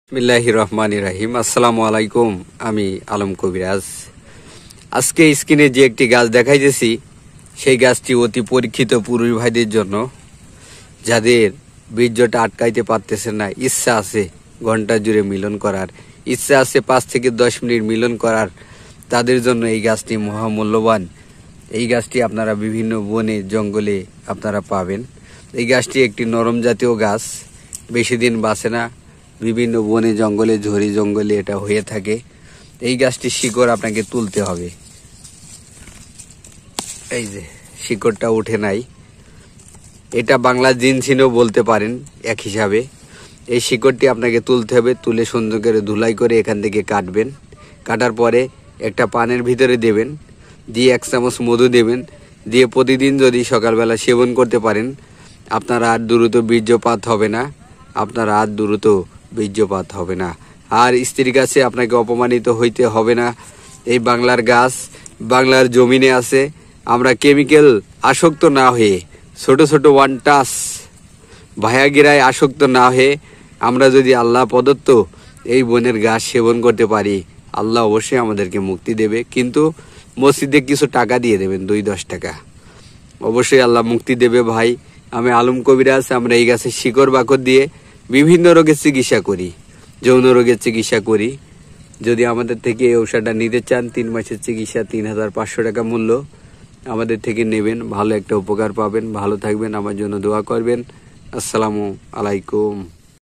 বিসমিল্লাহির রহমানির রহিম। আসসালামু আলাইকুম। আমি আলম কবিরাজ। আজকে স্ক্রিনে যে একটি গাছ দেখাইতেছি, সেই গাছটি অতি পরীক্ষিত পুরুষ ভাইদের জন্য, যাদের বীর্যটা আটকাইতে পারতেছে না, ইচ্ছা আছে ঘন্টা জুড়ে মিলন করার, ইচ্ছা আছে 5 থেকে 10 মিনিট মিলন করার, তাদের জন্য এই গাছটি মহামূল্যবান। এই গাছটি আপনারা বিভিন্ন বনে জঙ্গলে আপনারা পাবেন। এই গাছটি একটি নরম জাতীয় গাছ, বেশি দিন বাঁচে না। বিভিন্ন বনে জঙ্গলে, ঝড়ি জঙ্গলে এটা হয়ে থাকে। এই গাছটি শিকড় আপনাকে তুলতে হবে। এই যে শিকড়টা উঠে নাই, এটা বাংলা জিনছিনও বলতে পারেন এক হিসাবে। এই শিকড়টি আপনাকে তুলতে হবে, তুলে সুন্দর করে ধুলাই করে এখান থেকে কাটবেন। কাটার পরে একটা পানের ভিতরে দেবেন, দিয়ে 1 চামচ মধু দেবেন, দিয়ে প্রতিদিন যদি সকালবেলা সেবন করতে পারেন, আপনার আর দ্রুত বীর্যপাত হবে না, আপনার আর দ্রুত বীর্যপাত হবে না। আর স্ত্রীর কাছে আপনাকে অপমানিত হইতে হবে না। এই বাংলার গাছ, বাংলার জমিনে আছে। আমরা কেমিক্যাল আসক্ত না হয়ে, ছোট ছোট ওয়ান টাচ ভায়াগিরায় আসক্ত না হয়ে, আমরা যদি আল্লাহ প্রদত্ত এই বনের গাছ সেবন করতে পারি, আল্লাহ অবশ্যই আমাদেরকে মুক্তি দেবে। কিন্তু মসজিদে কিছু টাকা দিয়ে দেবেন, 2-10 টাকা, অবশ্যই আল্লাহ মুক্তি দেবে ভাই। আমি আলম কবিরাজ। আমরা এই গাছের শিকড় বাকড় দিয়ে বিভিন্ন রোগের চিকিৎসা করি, যৌন রোগের চিকিৎসা করি। যদি আমাদের থেকে এই ঔষধটা নিতে চান, 3 মাসের চিকিৎসা 3500 টাকা মূল্য, আমাদের থেকে নেবেন, ভালো একটা উপকার পাবেন। ভালো থাকবেন, আমার জন্য দোয়া করবেন। আসসালামু আলাইকুম।